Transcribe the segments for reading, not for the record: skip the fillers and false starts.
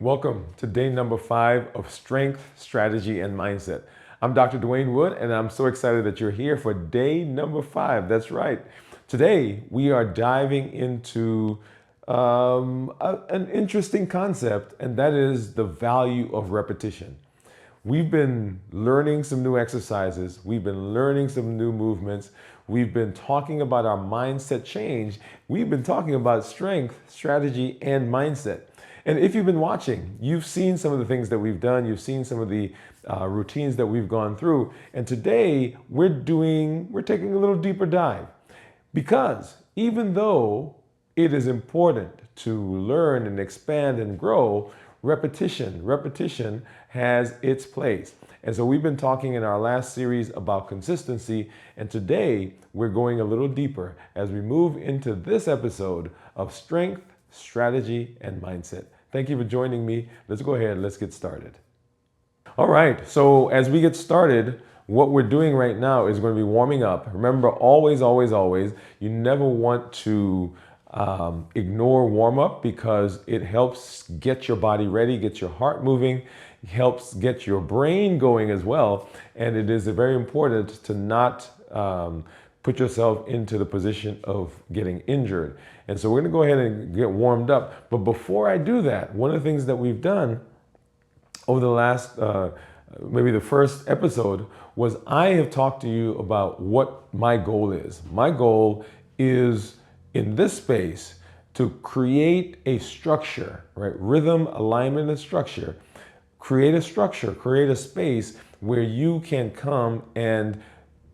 Welcome to day number 5 of Strength, Strategy, and Mindset. I'm Dr. Dwain Woode, and I'm so excited that you're here for day number 5. That's right. Today, we are diving into an interesting concept, and that is the value of repetition. We've been learning some new exercises. We've been learning some new movements. We've been talking about our mindset change. We've been talking about strength, strategy, and mindset. And if you've been watching, you've seen some of the things that we've done. You've seen some of the routines that we've gone through. And today we're taking a little deeper dive, because even though it is important to learn and expand and grow, repetition has its place. And so we've been talking in our last series about consistency, and today we're going a little deeper as we move into this episode of strength, strategy, and mindset. Thank you for joining me. Let's go ahead, let's get started. All right, so as we get started, what we're doing right now is going to be warming up. Remember, always, you never want to ignore warm up, because it helps get your body ready, get your heart moving, helps get your brain going as well. And it is very important to not put yourself into the position of getting injured. And so we're going to go ahead and get warmed up. But before I do that, one of the things that we've done over the last, maybe the first episode, was I have talked to you about what my goal is. My goal is, in this space, to create a structure, right? Rhythm, alignment, and structure. Create a structure, create a space where you can come and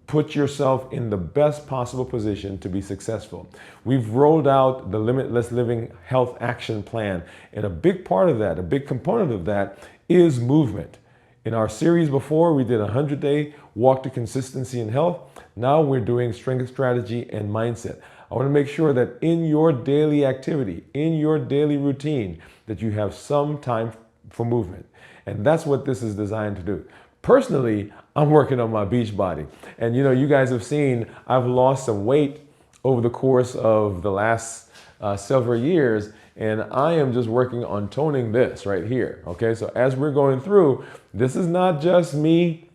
put yourself in the best possible position to be successful. We've rolled out the Limitless Living Health Action Plan, and a big part of that, a big component of that, is movement. In our series before, we did a 100-day walk to consistency and health. Now we're doing strength, strategy, and mindset. I want to make sure that in your daily activity, in your daily routine, that you have some time for movement. And that's what this is designed to do. Personally, I'm working on my beach body. And you guys have seen I've lost some weight over the course of the last several years. And I am just working on toning this right here. Okay, so as we're going through, this is not just me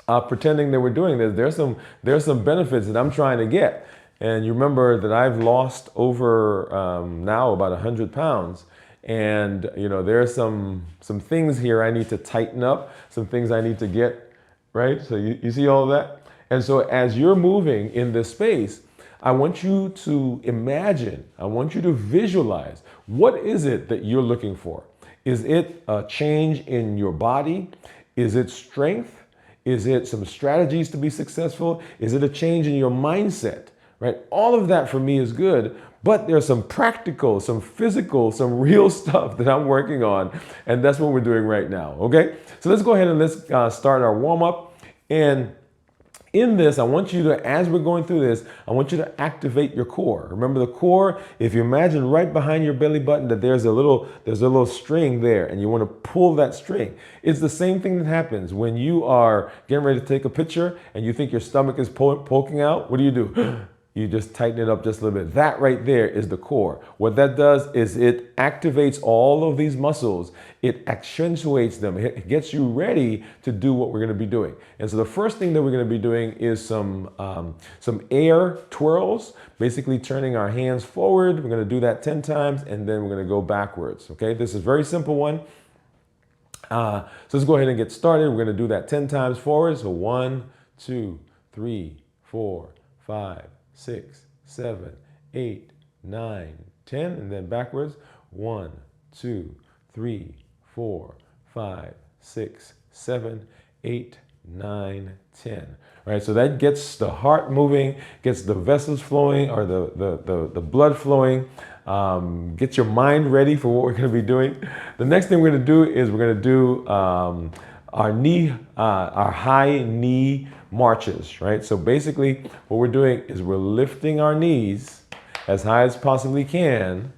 pretending that we're doing this. There's some benefits that I'm trying to get. And you remember that I've lost over now about 100 pounds. And there's some things here I need to tighten up, some things I need to get, right? So you see all of that? And so as you're moving in this space, I want you to imagine, I want you to visualize, what is it that you're looking for? Is it a change in your body? Is it strength? Is it some strategies to be successful? Is it a change in your mindset, right? All of that for me is good, but there's some practical, some physical, some real stuff that I'm working on, and that's what we're doing right now, okay? So let's go ahead and let's start our warm-up. And in this, I want you to, as we're going through this, I want you to activate your core. Remember the core, if you imagine right behind your belly button that there's a little string there, and you want to pull that string. It's the same thing that happens when you are getting ready to take a picture and you think your stomach is poking out. What do? You just tighten it up just a little bit. That right there is the core. What that does is it activates all of these muscles. It accentuates them. It gets you ready to do what we're going to be doing. And so the first thing that we're going to be doing is some air twirls, basically turning our hands forward. We're going to do that 10 times, and then we're going to go backwards. Okay, this is a very simple one. So let's go ahead and get started. We're going to do that 10 times forward. So 1, 2, 3, 4, 5, 6, 7, 8, 9, 10, and then backwards. 1, 2, 3, 4, 5, 6, 7, 8, 9, 10. All right, so that gets the heart moving, gets the vessels flowing, or the blood flowing, get your mind ready for what we're going to be doing. The next thing we're going to do is we're going to do our high knee marches, right? So basically what we're doing is we're lifting our knees as high as possibly can.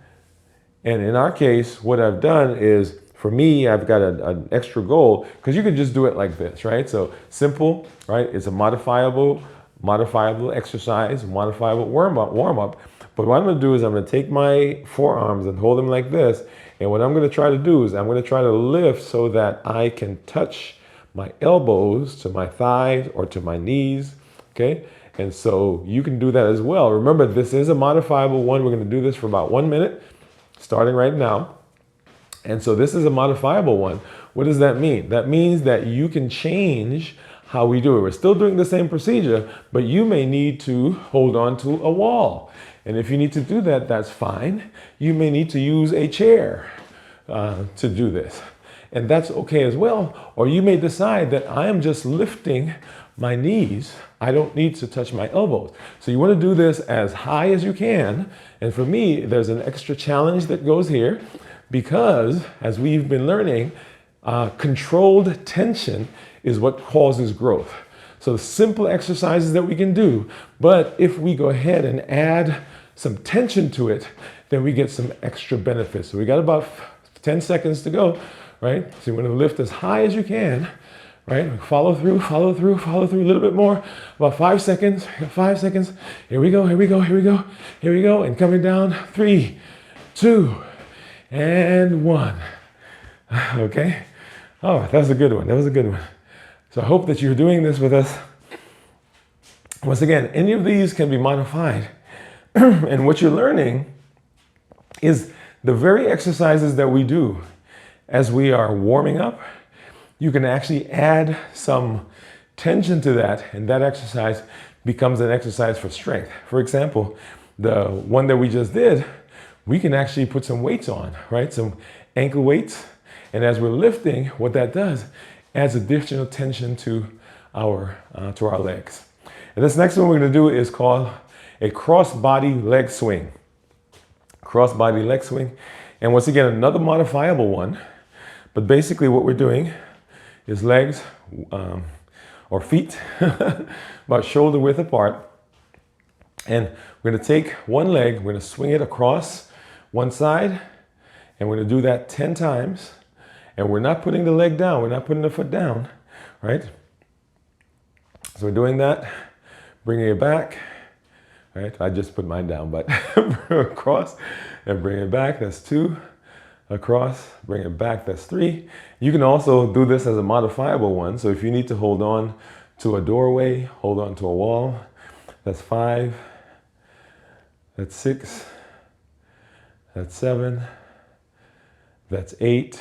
And in our case, what I've done is, for me, I've got an extra goal, because you can just do it like this, right? So simple, right? It's a modifiable exercise, modifiable warm up. But what I'm going to do is I'm going to take my forearms and hold them like this, And what I'm going to try to do is I'm going to try to lift so that I can touch my elbows to my thighs or to my knees. Okay. And so you can do that as well. Remember, this is a modifiable one. We're going to do this for about 1 minute, starting right now. And so this is a modifiable one. What does that mean? That means that you can change how we do it. We're still doing the same procedure, but you may need to hold on to a wall. And if you need to do that, that's fine. You may need to use a chair to do this. And that's okay as well. Or you may decide that I am just lifting my knees. I don't need to touch my elbows. So you want to do this as high as you can. And for me, there's an extra challenge that goes here because, as we've been learning, controlled tension is what causes growth. So simple exercises that we can do, but if we go ahead and add some tension to it, then we get some extra benefits. So we got about 10 seconds to go, right? So you want to lift as high as you can, right? Follow through, follow through, follow through a little bit more. About 5 seconds, 5 seconds. Here we go, here we go, here we go, here we go. And coming down, 3, 2, and 1. Okay. Oh, that was a good one. That was a good one. So I hope that you're doing this with us. Once again, any of these can be modified. And what you're learning is the very exercises that we do as we are warming up. You can actually add some tension to that, and that exercise becomes an exercise for strength. For example, the one that we just did, we can actually put some weights on, right? Some ankle weights. And as we're lifting, what that does adds additional tension to our legs. And this next one we're going to do is called a cross-body leg swing. Cross-body leg swing. And once again, another modifiable one. But basically what we're doing is legs or feet about shoulder width apart. And we're going to take one leg, we're going to swing it across one side, and we're going to do that 10 times. And we're not putting the leg down. We're not putting the foot down, right? So we're doing that, bringing it back, right? I just put mine down, but across and bring it back. That's 2. Across, bring it back. That's 3. You can also do this as a modifiable one. So if you need to hold on to a doorway, hold on to a wall, that's 5. That's 6. That's 7. That's 8.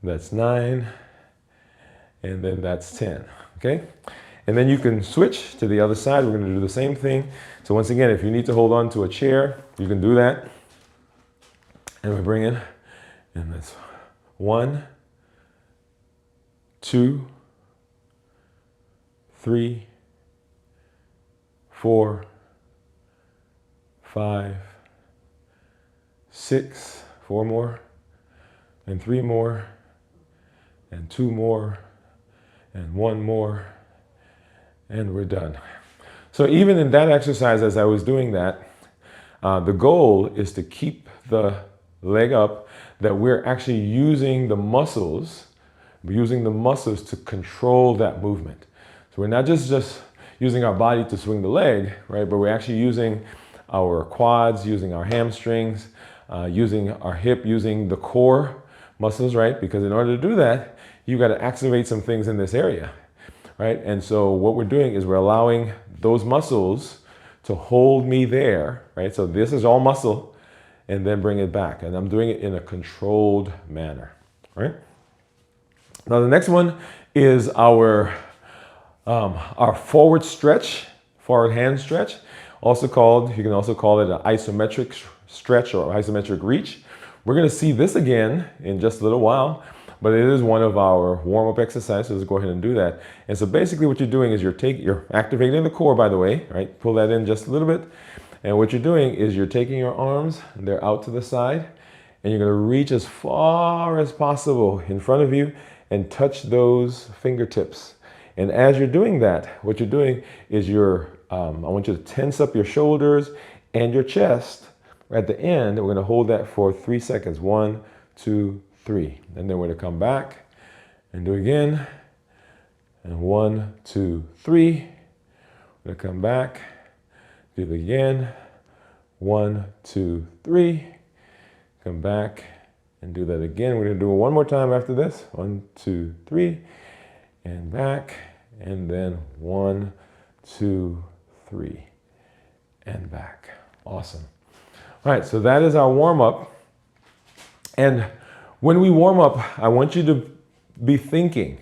That's 9, and then that's 10, okay? And then you can switch to the other side. We're gonna do the same thing. So once again, if you need to hold on to a chair, you can do that. And we bring in, and that's 1, 2, 3, 4, 5, 6, 4 more, and 3 more, and 2 more, and 1 more, and we're done. So even in that exercise, as I was doing that, the goal is to keep the leg up, that we're actually using the muscles to control that movement. So we're not just using our body to swing the leg, right? But we're actually using our quads, using our hamstrings, using our hip, using the core muscles, right? Because in order to do that, you got to activate some things in this area, right? And so what we're doing is we're allowing those muscles to hold me there, right? So this is all muscle, and then bring it back. And I'm doing it in a controlled manner, right? Now the next one is our forward stretch, forward hand stretch, also called, you can also call it an isometric stretch or isometric reach. We're going to see this again in just a little while, but it is one of our warm-up exercises. Let's go ahead and do that. And so basically what you're doing is you're activating the core, by the way, right? Pull that in just a little bit. And what you're doing is you're taking your arms, and they're out to the side, and you're going to reach as far as possible in front of you and touch those fingertips. And as you're doing that, what you're doing is I want you to tense up your shoulders and your chest. At the end, we're going to hold that for 3 seconds. 1, 2, 3. And then we're going to come back and do it again. And 1, 2, 3. We're going to come back, do it again. 1, 2, 3. Come back and do that again. We're gonna do it one more time after this. 1, 2, 3, and back, and then 1, 2, 3, and back. Awesome. All right, so that is our warm up. And when we warm up, I want you to be thinking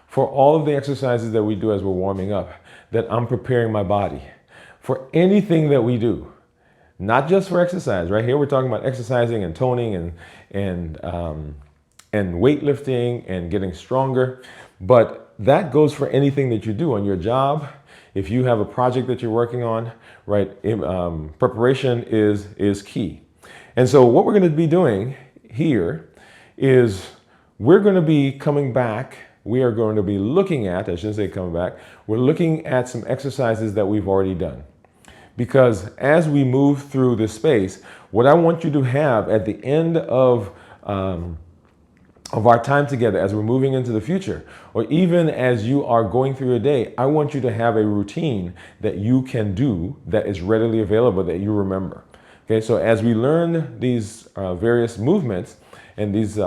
for all of the exercises that we do as we're warming up, that I'm preparing my body for anything that we do, not just for exercise. Right here, we're talking about exercising and toning and weightlifting and getting stronger. But that goes for anything that you do on your job. If you have a project that you're working on, right, preparation is key. And so what we're going to be doing here is we're going to be coming back. We are going to be looking at, I shouldn't say coming back, we're looking at some exercises that we've already done. Because as we move through this space, what I want you to have at the end of our time together, as we're moving into the future, or even as you are going through your day, I want you to have a routine that you can do that is readily available, that you remember. Okay, so as we learn these various movements and these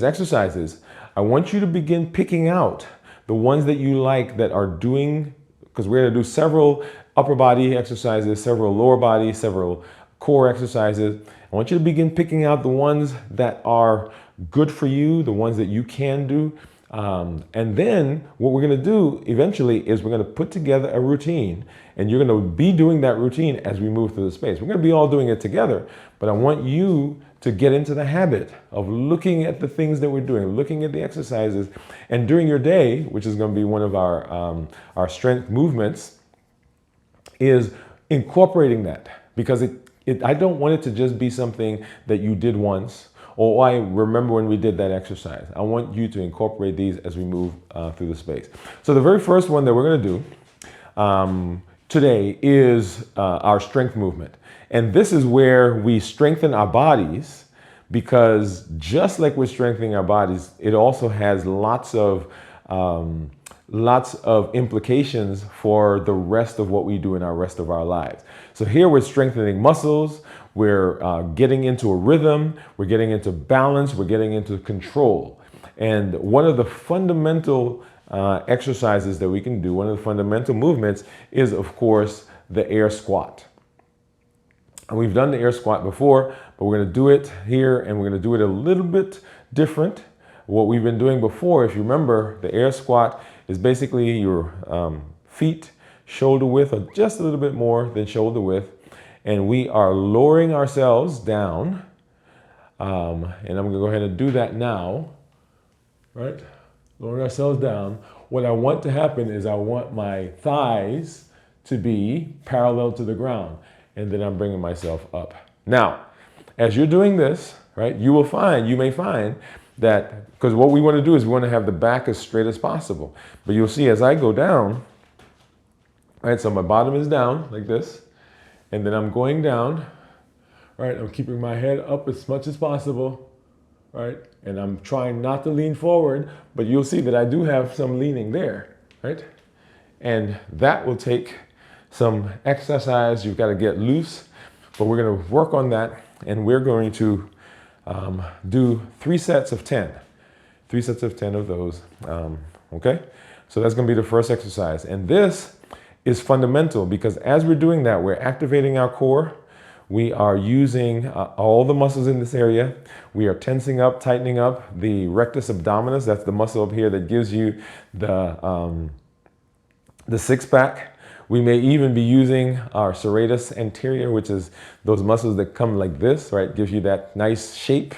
exercises, I want you to begin picking out the ones that you like that are doing, because we're going to do several upper body exercises, several lower body, several core exercises. I want you to begin picking out the ones that are good for you, the ones that you can do. And then what we're going to do eventually is we're going to put together a routine, and you're going to be doing that routine as we move through the space. We're going to be all doing it together, but I want you to get into the habit of looking at the things that we're doing, looking at the exercises, and during your day, which is going to be one of our strength movements, is incorporating that, because I don't want it to just be something that you did once, or I remember when we did that exercise. I want you to incorporate these as we move through the space. So the very first one that we're going to do today is our strength movement. And this is where we strengthen our bodies, because just like we're strengthening our bodies, it also has lots of implications for the rest of what we do in our rest of our lives. So here we're strengthening muscles, we're getting into a rhythm, we're getting into balance, we're getting into control. And one of the fundamental exercises that we can do, one of the fundamental movements is, of course, the air squat. And we've done the air squat before, but we're going to do it here, and we're going to do it a little bit different. What we've been doing before, if you remember, the air squat is basically your feet shoulder width, or just a little bit more than shoulder width, and we are lowering ourselves down. And I'm going to go ahead and do that now, right? Lowering ourselves down. What I want to happen is I want my thighs to be parallel to the ground, and then I'm bringing myself up. Now, as you're doing this, right, you may find that, because what we want to do is we want to have the back as straight as possible. But you'll see as I go down, right, so my bottom is down like this, and then I'm going down, right, I'm keeping my head up as much as possible, right, and I'm trying not to lean forward, but you'll see that I do have some leaning there, right, and that will take some exercise. You've got to get loose, but we're going to work on that, and we're going to do 3 sets of 10. 3 sets of 10 of those, okay? So that's going to be the first exercise. And this is fundamental, because as we're doing that, we're activating our core. We are using all the muscles in this area. We are tensing up, tightening up the rectus abdominis. That's the muscle up here that gives you the six-pack. We may even be using our serratus anterior, which is those muscles that come like this, right? Gives you that nice shape,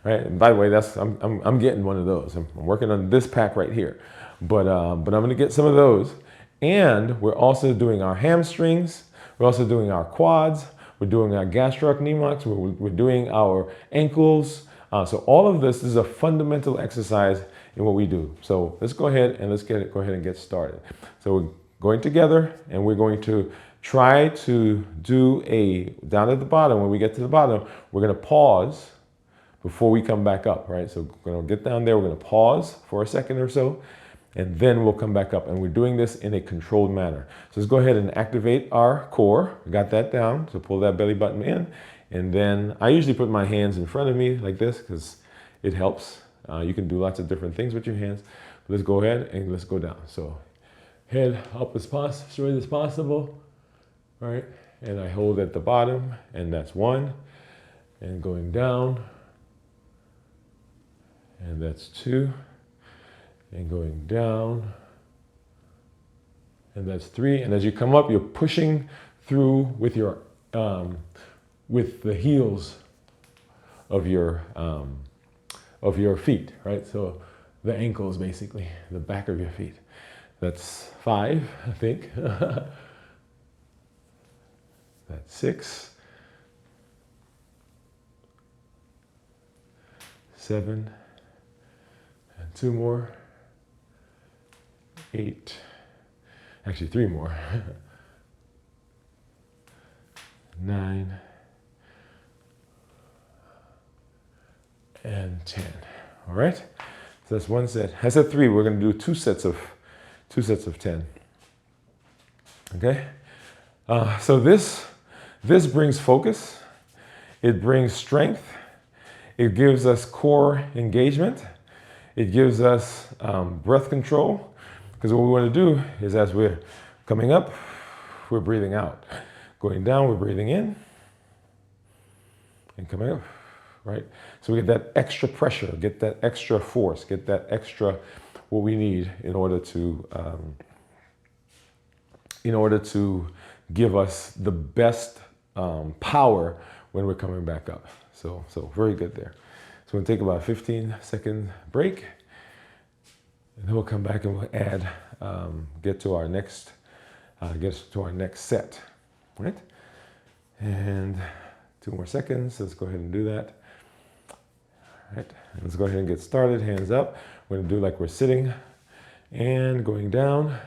right? And by the way, I'm getting one of those. I'm working on this pack right here, but I'm going to get some of those. And we're also doing our hamstrings. We're also doing our quads. We're doing our gastrocnemius. We're doing our ankles. So all of this is a fundamental exercise in what we do. So let's go ahead and go ahead and get started. So we're going together, and we're going to try to do down at the bottom. When we get to the bottom, we're going to pause before we come back up, right? So we're going to get down there, we're going to pause for a second or so, and then we'll come back up. And we're doing this in a controlled manner. So let's go ahead and activate our core. We got that down, so pull that belly button in, And then I usually put my hands in front of me like this because it helps. You can do lots of different things with your hands. Let's go ahead and let's go down. So head up as straight as possible, right? And I hold at the bottom, and that's 1. And going down, and that's 2. And going down, and that's 3. And as you come up, you're pushing through with your with the heels of your feet, right? So the ankles, basically, the back of your feet. That's 5, I think. That's 6, 7, and 2 more. 8, actually 3 more. 9, and 10. All right, so that's 1 set. I said 3. We're going to do 2 sets of 10. Okay, so this brings focus. It brings strength. It gives us core engagement. It gives us breath control. Because what we want to do is, as we're coming up, we're breathing out. Going down, we're breathing in. And coming up, right? So we get that extra pressure, get that extra force, get that extra what we need in order to give us the best power when we're coming back up. So very good there. So we're going to take about a 15-second break. And then we'll come back and we'll add, get to our next set, right? And 2 more seconds. Let's go ahead and do that. All right. Let's go ahead and get started. Hands up. We're going to do like we're sitting and going down.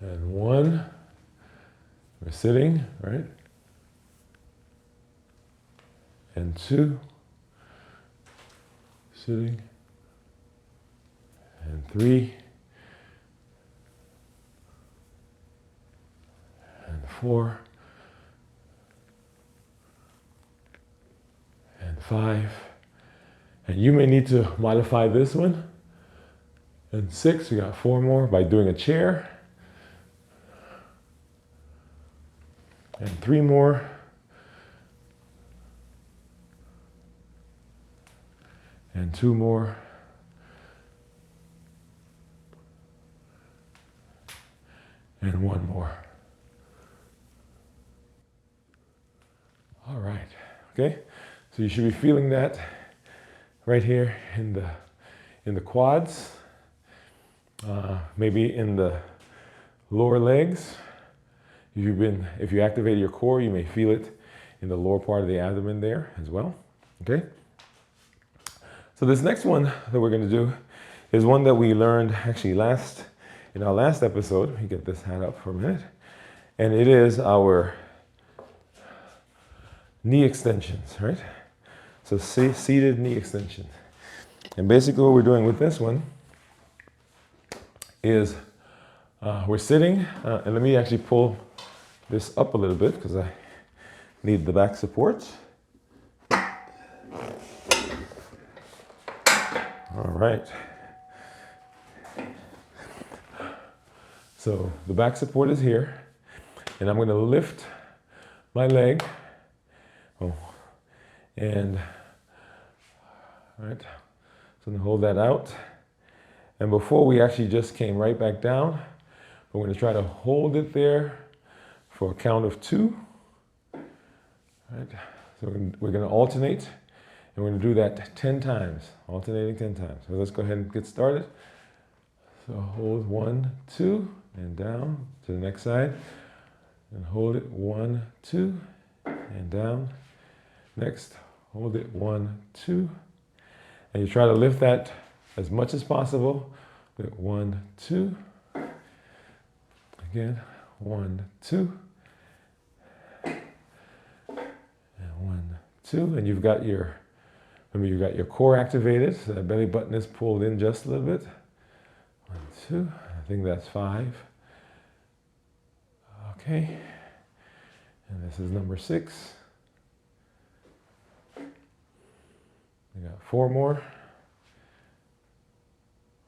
And 1. We're sitting, right? And 2. Sitting, and 3, and 4, and 5, and you may need to modify this one, and 6. We got 4 more by doing a chair, and 3 more. And 2 more. And 1 more. All right. Okay. So you should be feeling that right here in the quads, maybe in the lower legs. If you activate your core, you may feel it in the lower part of the abdomen there as well. Okay. So this next one that we're going to do is one that we learned actually in our last episode. Let me get this hat up for a minute. And it is our knee extensions, right? So seated knee extension. And basically what we're doing with this one is we're sitting, and let me actually pull this up a little bit because I need the back support. All right. So the back support is here, and I'm going to lift my leg. And all right, so I'm going to hold that out. And before we actually just came right back down, we're going to try to hold it there for a count of 2. All right. So we're going to alternate. And we're going to do that 10 times, alternating 10 times. So let's go ahead and get started. So hold 1, 2, and down to the next side. And hold it 1, 2, and down. Next, hold it 1, 2. And you try to lift that as much as possible. 1, 2. Again, 1, 2. And 1, 2. And you've got your core activated, so that belly button is pulled in just a little bit. 1, 2, I think that's 5. Okay. And this is number 6. We got 4 more.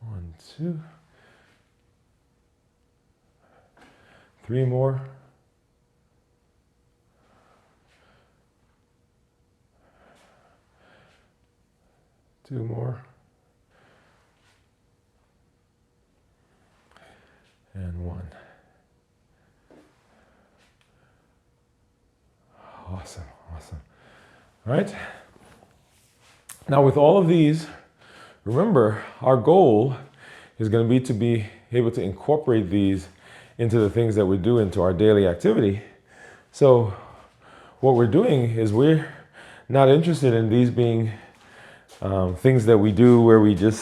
1, 2. 3 more. 2 more. And 1. Awesome, awesome. All right. Now with all of these, remember our goal is going to be able to incorporate these into the things that we do into our daily activity. So what we're doing is we're not interested in these being things that we do where we're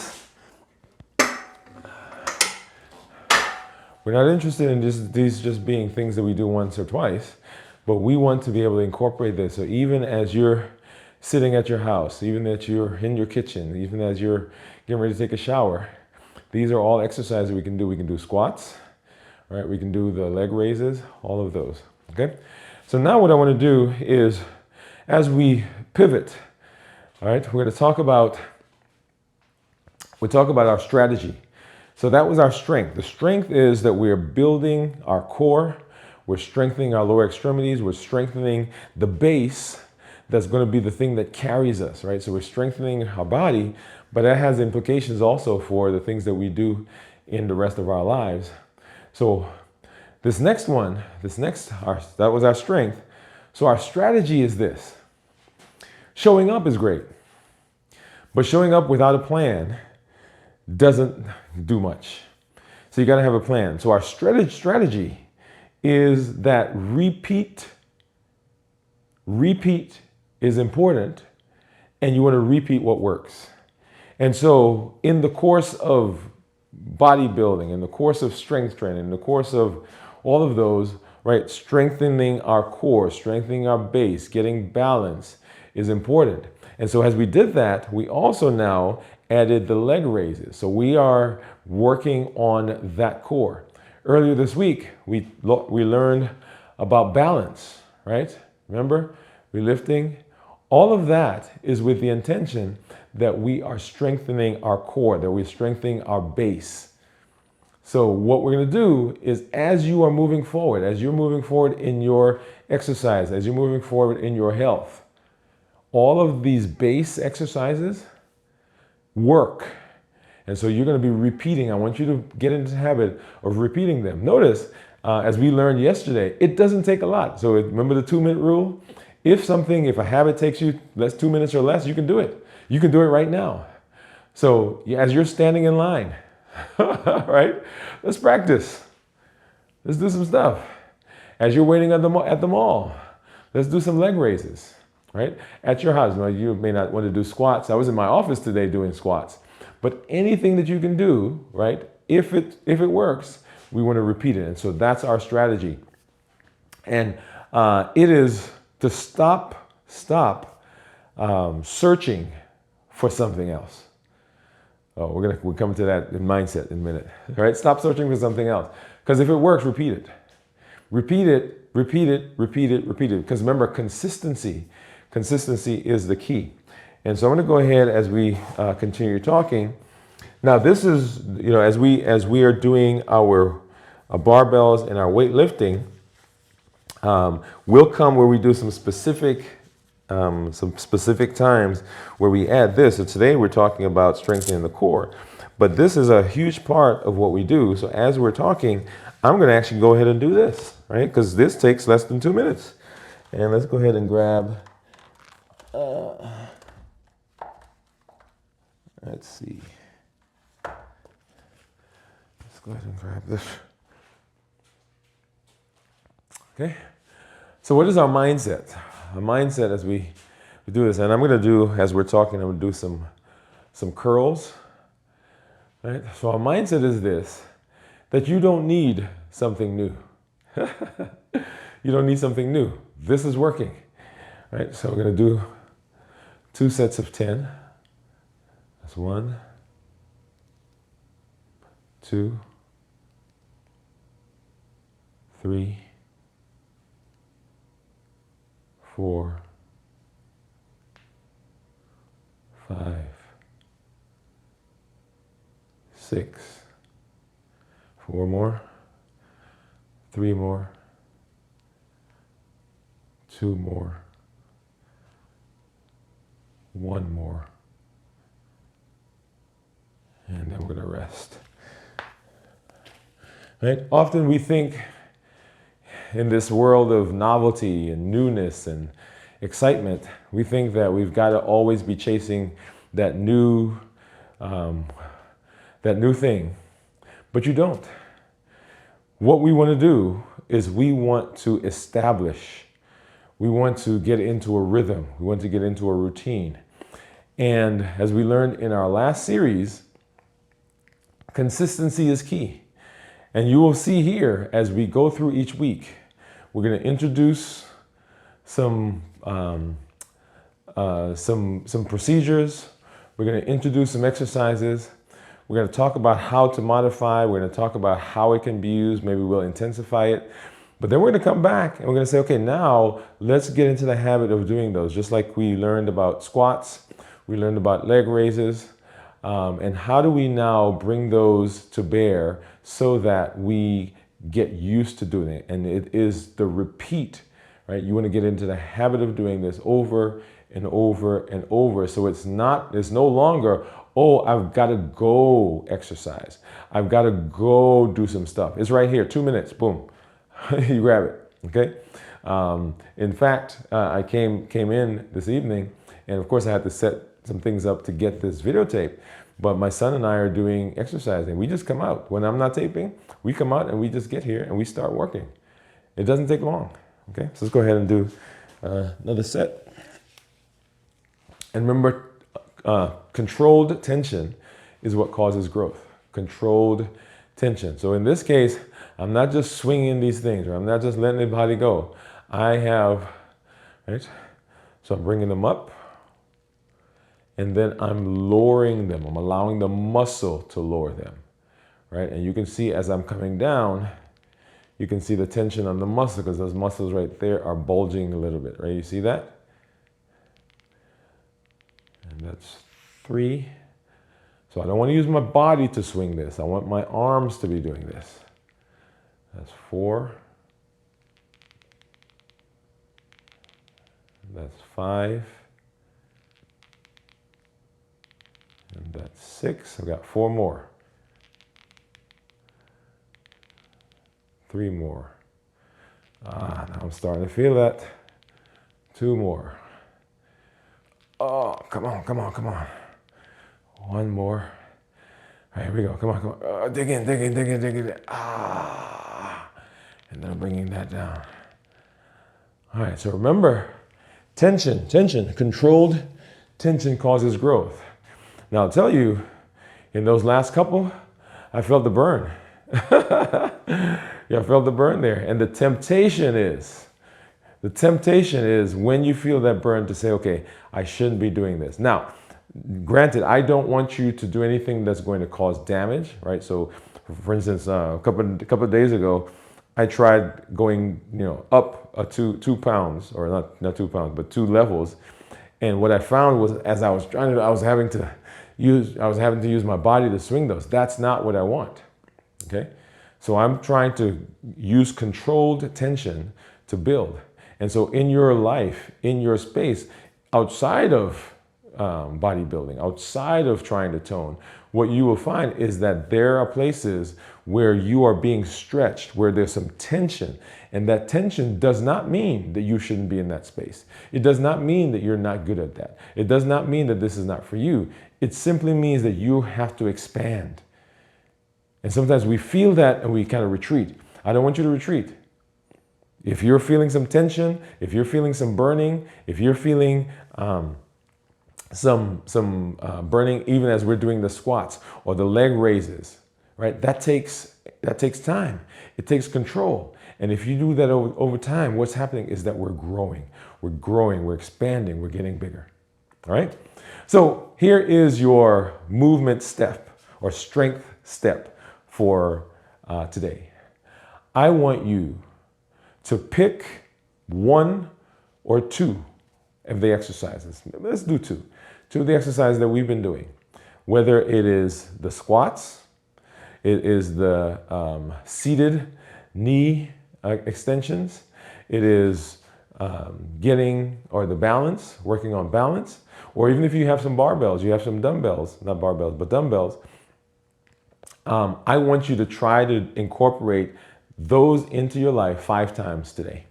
not interested in these just being things that we do once or twice, but we want to be able to incorporate this. So even as you're sitting at your house, even that you're in your kitchen, even as you're getting ready to take a shower, these are all exercises we can do. We can do squats, right? We can do the leg raises, all of those, okay? So now what I want to do is, as we pivot, all right, we're going to talk about our strategy. So that was our strength. The strength is that we're building our core, we're strengthening our lower extremities, we're strengthening the base that's going to be the thing that carries us, right? So we're strengthening our body, but that has implications also for the things that we do in the rest of our lives. So that was our strength. So our strategy is this. Showing up is great, but showing up without a plan doesn't do much. So you got to have a plan. So our strategy is that repeat is important, and you want to repeat what works. And so in the course of bodybuilding, in the course of strength training, in the course of all of those, right, strengthening our core, strengthening our base, getting balance is important. And so as we did that, we also now added the leg raises. So we are working on that core. Earlier this week, we learned about balance, right? Remember, relifting. All of that is with the intention that we are strengthening our core, that we're strengthening our base. So what we're going to do is, as you are moving forward, as you're moving forward in your exercise, as you're moving forward in your health, all of these base exercises work. And so you're going to be repeating. I want you to get into the habit of repeating them. Notice, as we learned yesterday, it doesn't take a lot. So remember the 2-minute rule? If a habit takes you 2 minutes or less, you can do it. You can do it right now. So as you're standing in line, right? Let's practice. Let's do some stuff. As you're waiting at the mall, let's do some leg raises, right? At your house. Now, you may not want to do squats. I was in my office today doing squats. But anything that you can do, right? If it works, we want to repeat it. And so that's our strategy. And it is to stop searching for something else. Oh, we'll come to that in mindset in a minute. All right, stop searching for something else. Because if it works, repeat it. Repeat it, repeat it, repeat it, repeat it. Because remember, consistency is the key. And so I'm going to go ahead as we continue talking. Now, this is, as we are doing our barbells and our weightlifting, we'll come where we do some specific times where we add this. So today we're talking about strengthening the core, but this is a huge part of what we do. So as we're talking, I'm going to actually go ahead and do this, right? Because this takes less than 2 minutes. And let's go ahead and grab, let's see. Let's go ahead and grab this. Okay. So what is our mindset? Our mindset as we do this, and I'm going to do, as we're talking, I'm going to do some curls. Right? So our mindset is this, that you don't need something new. You don't need something new. This is working. Right? So we're going to do 2 sets of 10. That's 1, 2, 3, 4, 5, 6, 4 more, 3 more, 2 more, 1 more, and then we're going to rest. Right? Often we think in this world of novelty and newness and excitement, we think that we've got to always be chasing that new thing, but you don't. What we want to do is we want to establish, we want to get into a rhythm, we want to get into a routine. And as we learned in our last series, consistency is key. And you will see here as we go through each week, we're going to introduce some procedures. We're going to introduce some exercises. We're going to talk about how to modify. We're going to talk about how it can be used. Maybe we'll intensify it. But then we're going to come back and we're going to say, okay, now let's get into the habit of doing those. Just like we learned about squats, we learned about leg raises. And how do we now bring those to bear so that we get used to doing it? And it is the repeat, right? You want to get into the habit of doing this over and over and over. So it's no longer, oh, I've got to go exercise. I've got to go do some stuff. It's right here, 2 minutes, boom, you grab it, okay? In fact, I came in this evening, and of course I had to set some things up to get this videotape. But my son and I are doing exercising. We just come out. When I'm not taping, we come out and we just get here and we start working. It doesn't take long, okay? So let's go ahead and do another set. And remember, controlled tension is what causes growth. Controlled tension. So in this case, I'm not just swinging these things, or I'm not just letting the body go. I have, right? So I'm bringing them up. And then I'm lowering them. I'm allowing the muscle to lower them, right? And you can see as I'm coming down, you can see the tension on the muscle because those muscles right there are bulging a little bit, right? You see that? And that's 3. So I don't want to use my body to swing this. I want my arms to be doing this. That's 4. That's 5. And that's 6. I've got 4 more. 3 more. Now I'm starting to feel that. 2 more. Oh, come on, come on, come on. 1 more. All right, here we go. Come on, come on. Dig in, dig in, dig in, dig in. And then I'm bringing that down. All right, so remember, tension, controlled tension causes growth. Now, I'll tell you, in those last couple, I felt the burn. Yeah, I felt the burn there. And the temptation is when you feel that burn to say, okay, I shouldn't be doing this. Now, granted, I don't want you to do anything that's going to cause damage, right? So, for instance, a couple of days ago, I tried going, up 2 pounds, or not 2 pounds, but 2 levels. And what I found was, as I was trying to, I was having to use my body to swing those. That's not what I want, okay? So I'm trying to use controlled tension to build. And so in your life, in your space, outside of bodybuilding, outside of trying to tone, what you will find is that there are places where you are being stretched, where there's some tension. And that tension does not mean that you shouldn't be in that space. It does not mean that you're not good at that. It does not mean that this is not for you. It simply means that you have to expand. And sometimes we feel that and we kind of retreat. I don't want you to retreat. If you're feeling some tension, if you're feeling some burning, if you're feeling some burning, even as we're doing the squats or the leg raises, right? That takes time. It takes control. And if you do that over time, what's happening is that we're growing, we're expanding, we're getting bigger. All right. So here is your movement step or strength step for today. I want you to pick 1 or two of the exercises. Let's do two. Two of the exercises that we've been doing. Whether it is the squats, it is the seated knee extensions, it is the balance, working on balance, or even if you have some barbells, you have some dumbbells, not barbells, but dumbbells, I want you to try to incorporate those into your life 5 times today.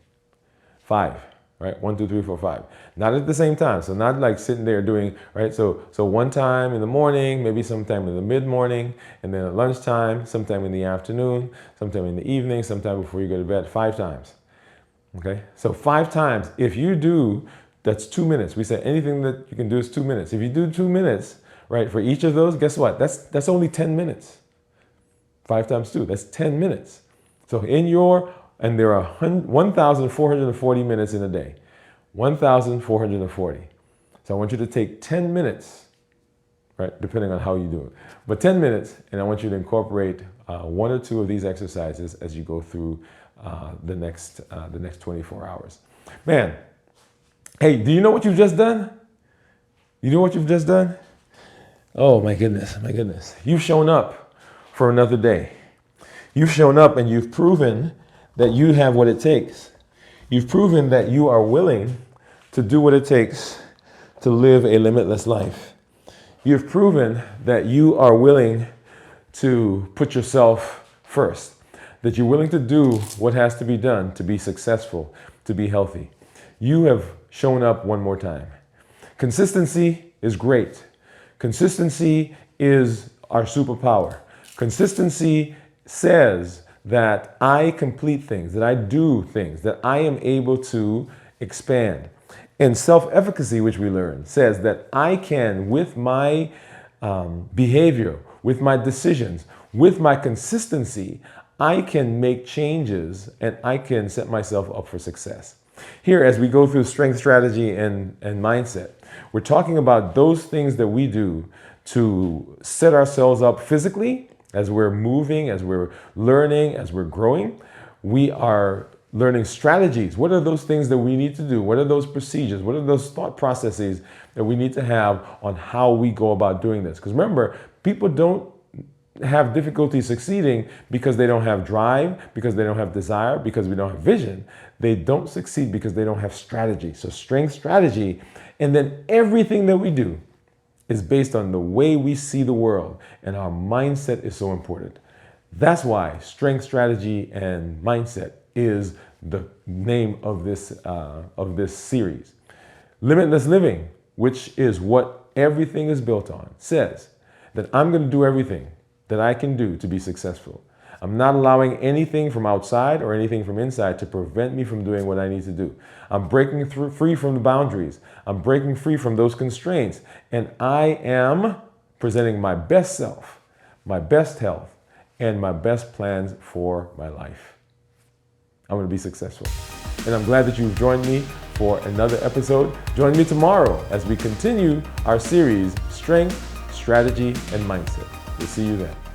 5, right? 1, 2, 3, 4, 5. Not at the same time. So not like sitting there doing, right? So one time in the morning, maybe sometime in the mid-morning, and then at lunchtime, sometime in the afternoon, sometime in the evening, sometime before you go to bed, 5 times. Okay? So 5 times. If you do, that's 2 minutes. We said anything that you can do is 2 minutes. If you do 2 minutes, right, for each of those, guess what? That's only 10 minutes. 5 times 2, that's 10 minutes. So and there are 1,440 minutes in a day. 1,440. So I want you to take 10 minutes, right, depending on how you do it. But 10 minutes, and I want you to incorporate 1 or 2 of these exercises as you go through the next 24 hours. Man, hey, do you know what you've just done? You know what you've just done? Oh my goodness, my goodness. You've shown up for another day. You've shown up and you've proven that you have what it takes. You've proven that you are willing to do what it takes to live a limitless life. You've proven that you are willing to put yourself first, that you're willing to do what has to be done to be successful, to be healthy. You have shown up one more time. Consistency is great. Consistency is our superpower. Consistency says that I complete things, that I do things, that I am able to expand. And self-efficacy, which we learned, says that I can, with my behavior, with my decisions, with my consistency, I can make changes and I can set myself up for success. Here, as we go through strength, strategy, and mindset, we're talking about those things that we do to set ourselves up physically. As we're moving, as we're learning, as we're growing, we are learning strategies. What are those things that we need to do? What are those procedures? What are those thought processes that we need to have on how we go about doing this? Because remember, people don't have difficulty succeeding because they don't have drive, because they don't have desire, because we don't have vision. They don't succeed because they don't have strategy. So strength, strategy, and then everything that we do is based on the way we see the world, and our mindset is so important. That's why strength, strategy, and mindset is the name of this series. Limitless living, which is what everything is built on, says that I'm going to do everything that I can do to be successful. I'm not allowing anything from outside or anything from inside to prevent me from doing what I need to do. I'm breaking free from the boundaries. I'm breaking free from those constraints. And I am presenting my best self, my best health, and my best plans for my life. I'm going to be successful. And I'm glad that you've joined me for another episode. Join me tomorrow as we continue our series, Strength, Strategy, and Mindset. We'll see you then.